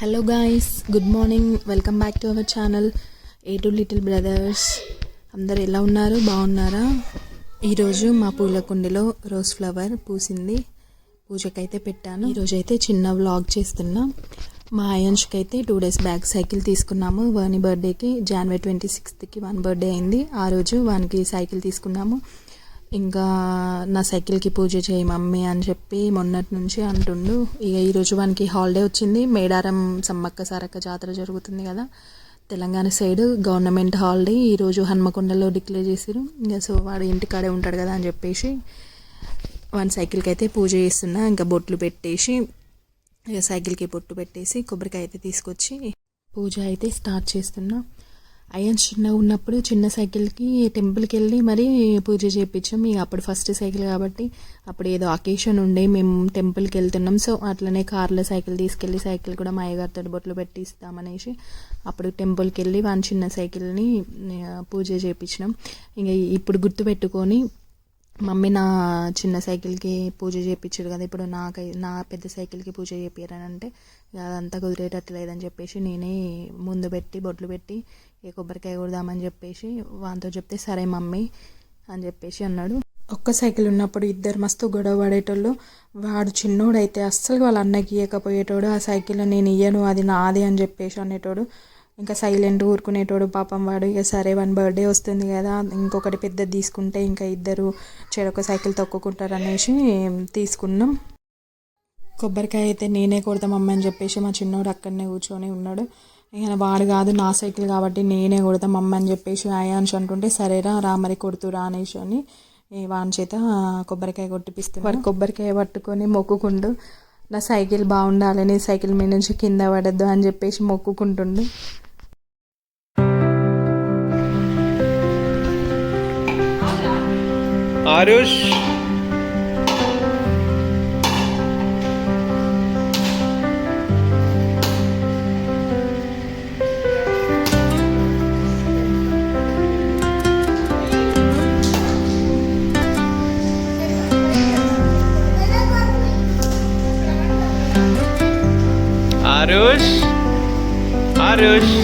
Hello guys, good morning. Welcome back to our channel A2 little brothers. అందరు ఎలా ఉన్నారు? బాగున్నారా? ఈరోజు మా పూల కుండీలో రోజ్ ఫ్లవర్ పూసింది. పూజకైతే పెట్టాను. ఈరోజు అయితే చిన్న వ్లాగ్ చేస్తున్నా. మా అయాన్ష్కి అయితే 2 days బ్యాక్ సైకిల్ తీసుకున్నాము. వాని బర్త్డేకి January 26th వాని బర్త్డే అయింది. ఆ రోజు వానికి సైకిల్ తీసుకున్నాము. ఇంకా నా సైకిల్కి పూజ చేయి మమ్మీ అని చెప్పి మొన్నటి నుంచి అంటుండు. ఇక ఈరోజు వానికి హాలిడే వచ్చింది. మేడారం సమ్మక్క సారక్క జాతర జరుగుతుంది కదా తెలంగాణ సైడ్, గవర్నమెంట్ హాలిడే. ఈరోజు హన్మకొండలో డిక్లేర్ చేసారు. ఇంకా సో వాడు ఇంటికాడే ఉంటాడు కదా అని చెప్పేసి వాని సైకిల్కి అయితే పూజ చేస్తున్నా. ఇంకా బొట్లు పెట్టేసి ఇక సైకిల్కి బొట్టు పెట్టేసి కొబ్బరికాయ అయితే తీసుకొచ్చి పూజ అయితే స్టార్ట్ చేస్తున్నా. అయ్యన్ చిన్నగా ఉన్నప్పుడు చిన్న సైకిల్కి టెంపుల్కి వెళ్ళి మరి పూజ చేయించాం. ఇక అప్పుడు ఫస్ట్ సైకిల్ కాబట్టి అప్పుడు ఏదో అకేషన్ ఉండే మేము టెంపుల్కి వెళ్తున్నాం. సో అట్లనే కార్లో సైకిల్ తీసుకెళ్ళి సైకిల్ కూడా మా అయ్యగారితో బొట్లు పెట్టి ఇస్తామనేసి అప్పుడు టెంపుల్కి వెళ్ళి వాని చిన్న సైకిల్ని పూజ చేయించినాం. ఇంకా ఇప్పుడు గుర్తు పెట్టుకొని మమ్మీ నా చిన్న సైకిల్కి పూజ చేయించాడు కదా, ఇప్పుడు నా పెద్ద సైకిల్కి పూజ చేయించారని అంటే అదంతా కుదిరేటట్టు లేదని చెప్పేసి నేనే ముందు పెట్టి బొట్లు పెట్టి ఏ కొబ్బరికాయ కొడదామని చెప్పేసి వానితో చెప్తే సరే మమ్మీ అని చెప్పేసి అన్నాడు. ఒక్క సైకిల్ ఉన్నప్పుడు ఇద్దరు మస్తు గొడవ పడేటోళ్ళు. వాడు చిన్నోడైతే అస్సలు వాళ్ళ అన్నకి ఇవ్వకపోయేటోడు. ఆ సైకిల్ నేను ఇయ్యను, అది నాది అని చెప్పేసి అనేటోడు. ఇంకా సైలెంట్ ఊరుకునేటోడు పాపం వాడు. ఇక సరే వాని బర్త్డే వస్తుంది కదా, ఇంకొకటి పెద్దది తీసుకుంటే ఇంకా ఇద్దరు చెరొక సైకిల్ తొక్కుకుంటారు అనేసి తీసుకున్నాం. కొబ్బరికాయ అయితే నేనే కొడతామమ్మ అని చెప్పేసి మా చిన్నోడు అక్కడనే కూర్చొని ఉన్నాడు. ఇక వాడు కాదు నా సైకిల్ కాబట్టి నేనే కొడతామమ్మ అని చెప్పేసి అయాన్ష్ అంటుంటే సరేరా రా మరి కొడుతురా అనేసి అని వాని చేత కొబ్బరికాయ కొట్టిపిస్తుంది. వాడు కొబ్బరికాయ పట్టుకొని మొక్కుకుంటూ నా సైకిల్ బాగుండాలని సైకిల్ మీద నుంచి కింద పడద్దు అని చెప్పేసి మొక్కుకుంటుండు. ఆరుష్ ఆరుష్ ఆరుష్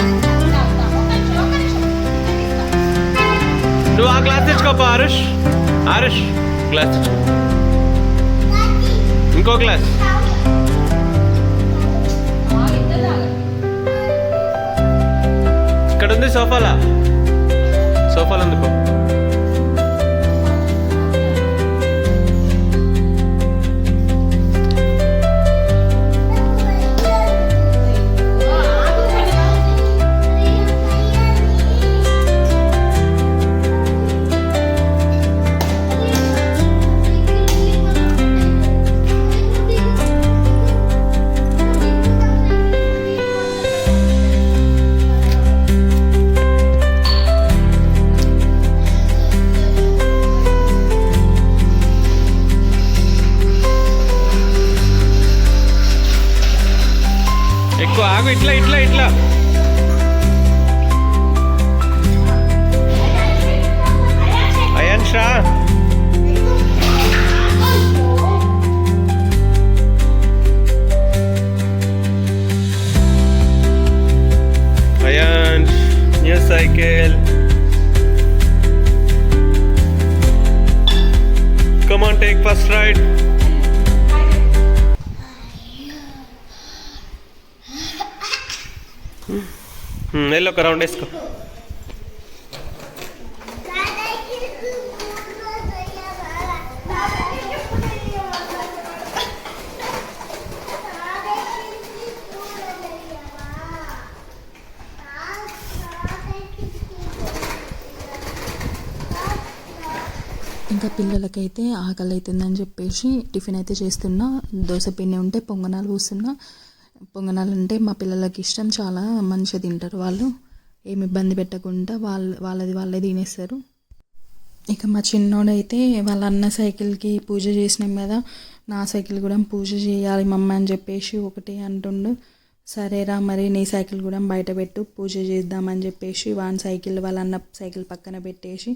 నువ్వు ఆ గ్లాస్ తెచ్చుకోపా. ఆరుష్ ఆరుష్ గ్లాస్ తెచ్చుకో, ఇంకో గ్లాస్. ఇక్కడ ఉంది సోఫాలో ఉంది పో. ఎక్కువ ఆగు, ఇట్లా ఇట్లా ఇట్లా. Ayansha Ayansh new cycle. Come on take first ride. వెళ్ళి ఒక రౌండ్ వేసుకో. ఇంకా పిల్లలకైతే ఆకలి అవుతుందని చెప్పేసి టిఫిన్ అయితే చేస్తున్నా. దోశ పిండి ఉంటే పొంగనాలు పోస్తున్నా. పొంగనాలు అంటే మా పిల్లలకి ఇష్టం, చాలా మంచిగా తింటారు వాళ్ళు. ఏమి ఇబ్బంది పెట్టకుండా వాళ్ళే తినేస్తారు. ఇక మా చిన్నోడైతే వాళ్ళ అన్న సైకిల్కి పూజ చేసినాం కదా, నా సైకిల్ కూడా పూజ చేయాలి మమ్మ అని చెప్పేసి ఒకటి అంటుండు. సరేరా మరి నీ సైకిల్ కూడా బయట పెట్టు, పూజ చేద్దామని చెప్పేసి వాని సైకిల్ వాళ్ళ అన్న సైకిల్ పక్కన పెట్టేసి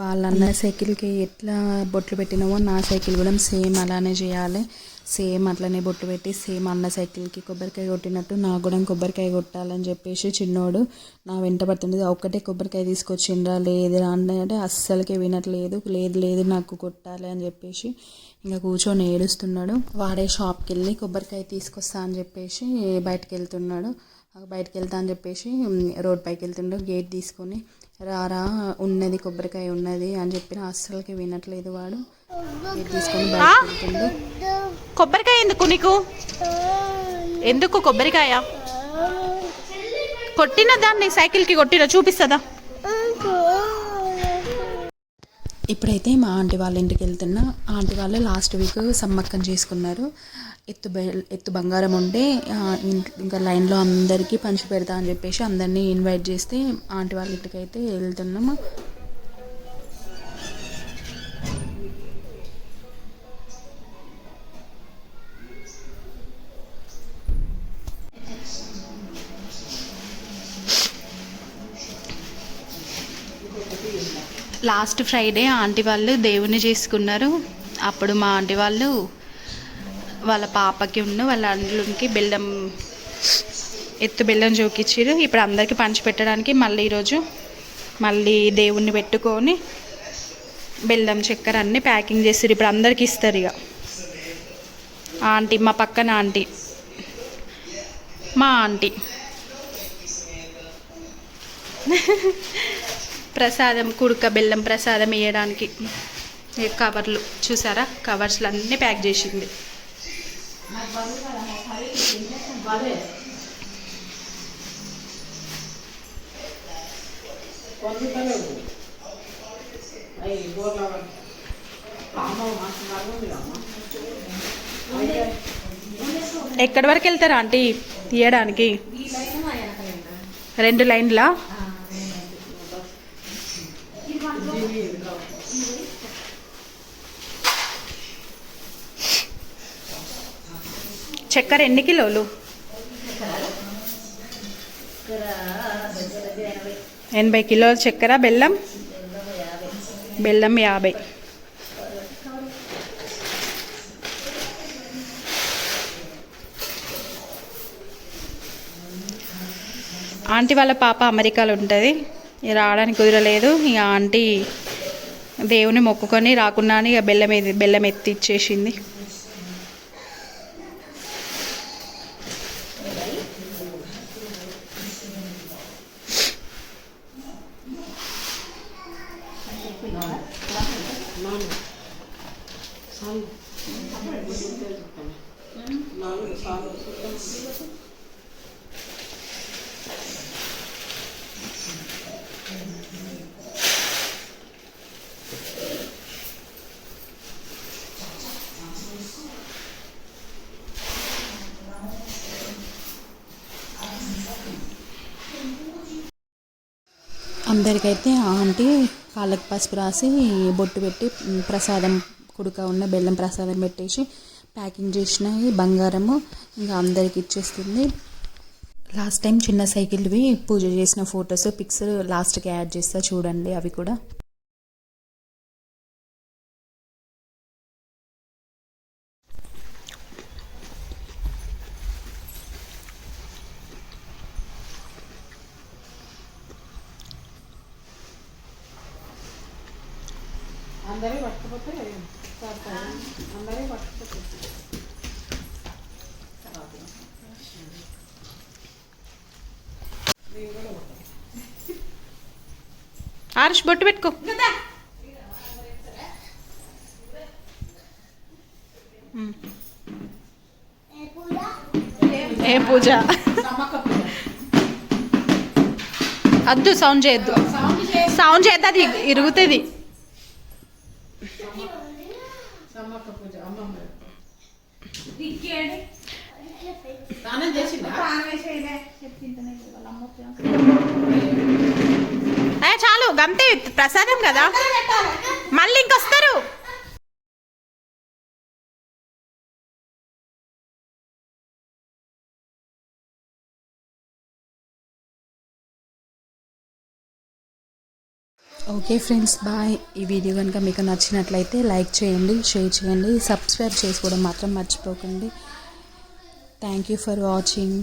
వాళ్ళ అన్న సైకిల్కి ఎట్లా బొట్లు పెట్టినామో నా సైకిల్ కూడా సేమ్ అలానే చేయాలి. సేమ్ అట్లనే బొట్టు పెట్టి సేమ్ అన్న సైకిల్కి కొబ్బరికాయ కొట్టినట్టు నాకు కూడా కొబ్బరికాయ కొట్టాలని చెప్పేసి చిన్నోడు నా వెంట పడుతుండేది. ఒక్కటే కొబ్బరికాయ తీసుకొచ్చిండ్రా, లేదురా అంటే అస్సలకే వినట్లేదు. లేదు లేదు నాకు కొట్టాలి అని చెప్పేసి ఇంకా కూర్చొని ఏడుస్తున్నాడు. వాడే షాప్కి వెళ్ళి కొబ్బరికాయ తీసుకొస్తా అని చెప్పేసి బయటకు వెళ్తున్నాడు. బయటకు వెళ్తా అని చెప్పేసి రోడ్ పైకి వెళ్తుండు. గేట్ తీసుకొని రారా ఉన్నది కొబ్బరికాయ ఉన్నది అని చెప్పిన అస్సలకి వినట్లేదు వాడు. గేట్ తీసుకొని బయటకు వెళ్తుండు. కొబ్బరికాయ ఎందుకు నీకు? ఎందుకు కొబ్బరికాయ? కొట్టిన దాన్ని సైకిల్కి కొట్టిన చూపిస్తుందా? ఇప్పుడైతే మా ఆంటీ వాళ్ళ ఇంటికి వెళ్తున్నా. ఆంటీ వాళ్ళు లాస్ట్ వీక్ సమ్మక్కం చేసుకున్నారు. ఎత్తు బంగారం ఉంటే ఇంకా లైన్లో అందరికీ పంచి పెడతా అని చెప్పేసి అందరినీ ఇన్వైట్ చేస్తే ఆంటీ వాళ్ళ ఇంటికి అయితే వెళ్తున్నాము. లాస్ట్ ఫ్రైడే ఆంటీ వాళ్ళు దేవుని చేసుకున్నారు. అప్పుడు మా ఆంటీ వాళ్ళు వాళ్ళ పాపకి వాళ్ళ అండ్లుకి ఎత్తు బెల్లం జోకిచ్చారు. ఇప్పుడు అందరికీ పంచి పెట్టడానికి మళ్ళీ ఈరోజు మళ్ళీ దేవుణ్ణి పెట్టుకొని బెల్లం చక్కెర అన్నీ ప్యాకింగ్ చేస్తారు. ఇప్పుడు అందరికీ ఇస్తారు. ఇక ఆంటీ, మా పక్కన ఆంటీ, మా ఆంటీ ప్రసాదం కుడుక బెల్లం ప్రసాదం వేయడానికి కవర్లు చూసారా, కవర్స్లు అన్నీ ప్యాక్ చేసింది. ఎక్కడి వరకు వెళ్తారా ఆంటీ తీయడానికి? 2 లైన్లా? చక్కెర ఎన్ని కిలోలు? 80 కిలోల చక్కెర, బెల్లం 50. ఆంటీ వాళ్ళ పాప అమెరికాలో ఉంటుంది. రావడానికి కుదరలేదు. ఇక ఆంటీ దేవుని మొక్కుకొని రాకున్నా ఇక బెల్లం ఎత్తి ఇచ్చేసింది. అందరికైతే ఆంటీ కాళ్ళకి పసుపు రాసి బొట్టు పెట్టి ప్రసాదం కుడుక ఉన్న బెల్లం ప్రసాదం పెట్టేసి ప్యాకింగ్ చేసిన బంగారము ఇంకా అందరికి ఇచ్చేస్తుంది. లాస్ట్ టైం చిన్న సైకిల్వి పూజ చేసిన ఫొటోస్ పిక్స్ లాస్ట్కి యాడ్ చేస్తా చూడండి. అవి కూడా అందరూ పట్టుకుపోతే అందరూ పట్టుకుపోతే ఆరుష్ బొట్టు పెట్టుకో. ఏ పూజ? అద్దు, సౌండ్ చేయొద్దు. సౌండ్ చేద్దు, అది ఇరుగుతుంది. చాలు గంతే, ప్రసాదం కదా, మళ్ళీ ఇంకొస్తారు. Okay friends, bye. ఈ వీడియో కనుక మీకు నచ్చినట్లయితే లైక్ చేయండి, షేర్ చేయండి, సబ్స్క్రైబ్ చేసుకోవడం మాత్రం మర్చిపోకండి. Thank you for watching.